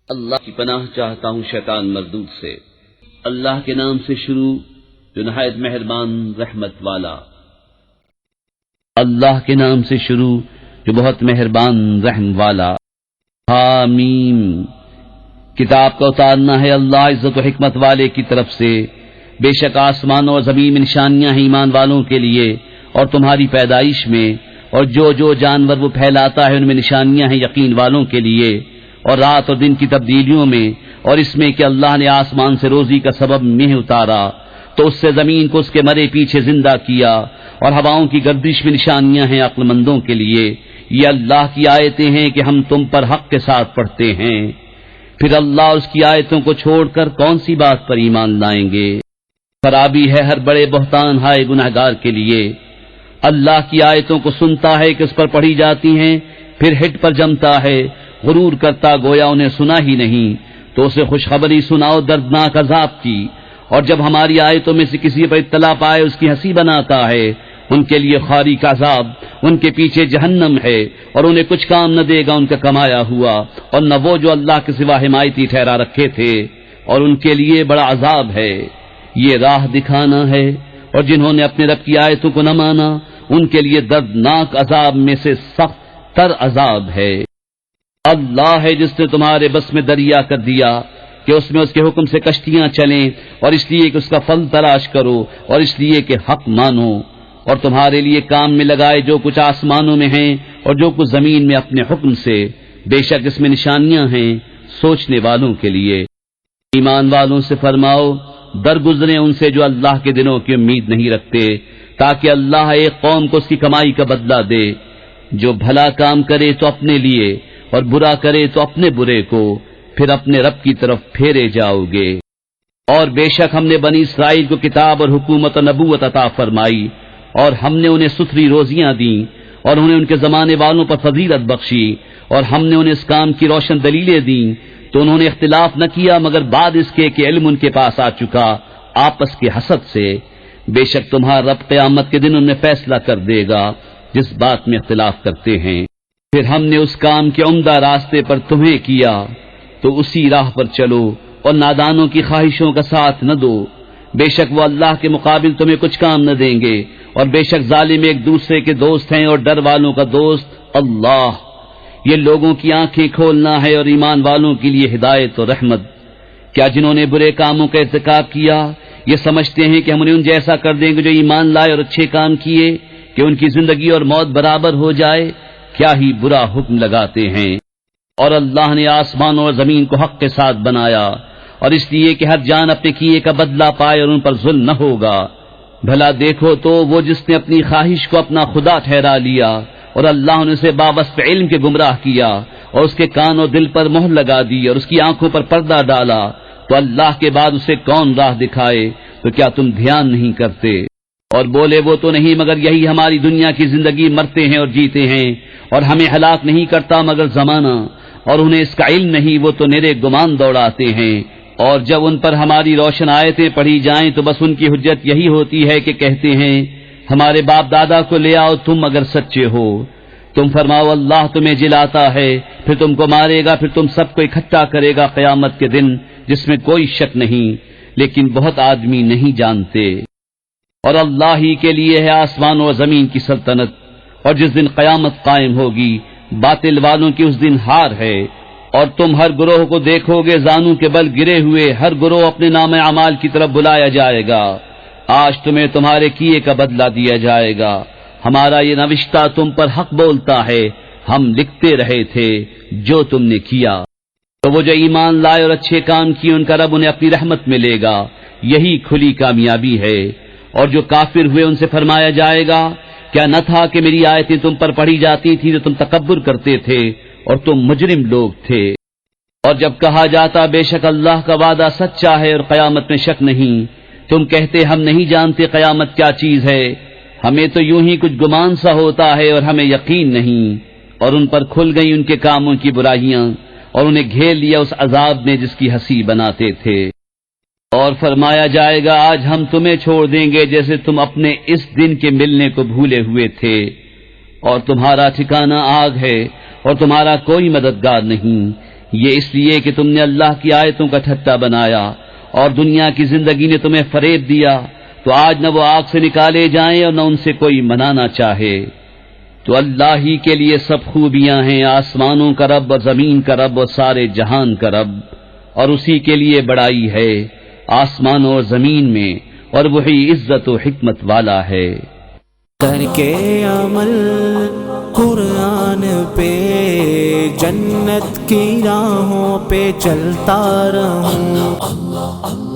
اللہ کی پناہ چاہتا ہوں شیطان مردود سے۔ اللہ کے نام سے شروع جو نہایت مہربان رحمت والا۔ اللہ کے نام سے شروع جو بہت مہربان رحم والا۔ حامیم، کتاب کا اتارنا ہے اللہ عزت و حکمت والے کی طرف سے۔ بے شک آسمانوں اور زمین میں نشانیاں ہیں ایمان والوں کے لیے اور تمہاری پیدائش میں، اور جو جانور وہ پھیلاتا ہے ان میں نشانیاں ہیں یقین والوں کے لیے، اور رات اور دن کی تبدیلیوں میں، اور اس میں کہ اللہ نے آسمان سے روزی کا سبب مہ اتارا تو اس سے زمین کو اس کے مرے پیچھے زندہ کیا، اور ہواؤں کی گردش میں نشانیاں ہیں عقل مندوں کے لیے۔ یہ اللہ کی آیتیں ہیں کہ ہم تم پر حق کے ساتھ پڑھتے ہیں، پھر اللہ اور اس کی آیتوں کو چھوڑ کر کون سی بات پر ایمان لائیں گے؟ خرابی ہے ہر بڑے بہتان ہائے گنہگار کے لیے۔ اللہ کی آیتوں کو سنتا ہے کہ اس پر پڑھی جاتی ہیں، پھر ہٹ پر جمتا ہے، غرور کرتا گویا انہیں سنا ہی نہیں، تو اسے خوشخبری سناؤ دردناک عذاب کی، اور جب ہماری آیتوں میں سے کسی پر اطلاع پائے اس کی ہنسی بناتا ہے، ان کے لیے خاری کا عذاب، ان کے پیچھے جہنم ہے، اور انہیں کچھ کام نہ دے گا ان کا کمایا ہوا، اور نہ وہ جو اللہ کے سوا حمایتی ٹھہرا رکھے تھے، اور ان کے لیے بڑا عذاب ہے۔ یہ راہ دکھانا ہے، اور جنہوں نے اپنے رب کی آیتوں کو نہ مانا ان کے لیے دردناک عذاب میں سے سخت تر عذاب ہے۔ اللہ ہے جس نے تمہارے بس میں دریا کر دیا کہ اس میں اس کے حکم سے کشتیاں چلیں، اور اس لیے کہ اس کا پھل تلاش کرو، اور اس لیے کہ حق مانو، اور تمہارے لیے کام میں لگائے جو کچھ آسمانوں میں ہیں اور جو کچھ زمین میں اپنے حکم سے، بے شک اس میں نشانیاں ہیں سوچنے والوں کے لیے۔ ایمان والوں سے فرماؤ درگزریں ان سے جو اللہ کے دنوں کی امید نہیں رکھتے، تاکہ اللہ ایک قوم کو اس کی کمائی کا بدلہ دے۔ جو بھلا کام کرے تو اپنے لیے، اور برا کرے تو اپنے برے کو، پھر اپنے رب کی طرف پھیرے جاؤ گے۔ اور بے شک ہم نے بنی اسرائیل کو کتاب اور حکومت و نبوت عطا فرمائی، اور ہم نے انہیں ستھری روزیاں دیں، اور انہیں ان کے زمانے والوں پر فضیلت بخشی، اور ہم نے انہیں اس کام کی روشن دلیلیں دیں، تو انہوں نے اختلاف نہ کیا مگر بعد اس کے کہ علم ان کے پاس آ چکا آپس کے حسد سے۔ بے شک تمہارا رب قیامت کے دن ان میں فیصلہ کر دے گا جس بات میں اختلاف کرتے ہیں۔ پھر ہم نے اس کام کے عمدہ راستے پر تمہیں کیا تو اسی راہ پر چلو، اور نادانوں کی خواہشوں کا ساتھ نہ دو، بے شک وہ اللہ کے مقابل تمہیں کچھ کام نہ دیں گے، اور بے شک ظالم ایک دوسرے کے دوست ہیں اور ڈر والوں کا دوست اللہ۔ یہ لوگوں کی آنکھیں کھولنا ہے اور ایمان والوں کے لیے ہدایت اور رحمت۔ کیا جنہوں نے برے کاموں کا ارتکاب کیا یہ سمجھتے ہیں کہ ہم انہیں ان جیسا کر دیں گے جو ایمان لائے اور اچھے کام کیے، کہ ان کی زندگی اور موت برابر ہو جائے؟ کیا ہی برا حکم لگاتے ہیں۔ اور اللہ نے آسمان اور زمین کو حق کے ساتھ بنایا، اور اس لیے کہ ہر جان اپنے کیے کا بدلہ پائے اور ان پر ظلم نہ ہوگا۔ بھلا دیکھو تو وہ جس نے اپنی خواہش کو اپنا خدا ٹھہرا لیا، اور اللہ نے اسے باوصف علم کے گمراہ کیا، اور اس کے کان اور دل پر مہر لگا دی، اور اس کی آنکھوں پر پردہ ڈالا، تو اللہ کے بعد اسے کون راہ دکھائے؟ تو کیا تم دھیان نہیں کرتے؟ اور بولے وہ تو نہیں مگر یہی ہماری دنیا کی زندگی، مرتے ہیں اور جیتے ہیں، اور ہمیں ہلاک نہیں کرتا مگر زمانہ، اور انہیں اس کا علم نہیں، وہ تو نرے گمان دوڑاتے ہیں۔ اور جب ان پر ہماری روشن آیتیں پڑھی جائیں تو بس ان کی حجت یہی ہوتی ہے کہ کہتے ہیں ہمارے باپ دادا کو لے آؤ تم اگر سچے ہو۔ تم فرماؤ اللہ تمہیں جلاتا ہے، پھر تم کو مارے گا، پھر تم سب کو اکٹھا کرے گا قیامت کے دن جس میں کوئی شک نہیں، لیکن بہت آدمی نہیں جانتے۔ اور اللہ ہی کے لیے ہے آسمان و زمین کی سلطنت، اور جس دن قیامت قائم ہوگی باطل والوں کی اس دن ہار ہے۔ اور تم ہر گروہ کو دیکھو گے زانوں کے بل گرے ہوئے، ہر گروہ اپنے نام اعمال کی طرف بلایا جائے گا۔ آج تمہیں تمہارے کیے کا بدلہ دیا جائے گا، ہمارا یہ نوشتہ تم پر حق بولتا ہے، ہم لکھتے رہے تھے جو تم نے کیا۔ تو وہ جو ایمان لائے اور اچھے کام کیے ان کا رب انہیں اپنی رحمت میں لے گا، یہی کھلی کامیابی ہے۔ اور جو کافر ہوئے ان سے فرمایا جائے گا کیا نہ تھا کہ میری آیتیں تم پر پڑھی جاتی تھی تو تم تکبر کرتے تھے اور تم مجرم لوگ تھے۔ اور جب کہا جاتا بے شک اللہ کا وعدہ سچا ہے اور قیامت میں شک نہیں، تم کہتے ہم نہیں جانتے قیامت کیا چیز ہے، ہمیں تو یوں ہی کچھ گمان سا ہوتا ہے اور ہمیں یقین نہیں۔ اور ان پر کھل گئی ان کے کاموں کی برائیاں، اور انہیں گھیر لیا اس عذاب نے جس کی ہنسی بناتے تھے۔ اور فرمایا جائے گا آج ہم تمہیں چھوڑ دیں گے جیسے تم اپنے اس دن کے ملنے کو بھولے ہوئے تھے، اور تمہارا ٹھکانہ آگ ہے اور تمہارا کوئی مددگار نہیں۔ یہ اس لیے کہ تم نے اللہ کی آیتوں کا ٹھٹا بنایا اور دنیا کی زندگی نے تمہیں فریب دیا، تو آج نہ وہ آگ سے نکالے جائیں اور نہ ان سے کوئی منانا چاہے۔ تو اللہ ہی کے لیے سب خوبیاں ہیں، آسمانوں کا رب اور زمین کا رب اور سارے جہان کا رب، اور اسی کے لیے بڑائی ہے آسمانوں اور زمین میں، اور وہی عزت و حکمت والا ہے۔ کر کے عمل قرآن پہ جنت کی راہوں پہ چلتا رہوں۔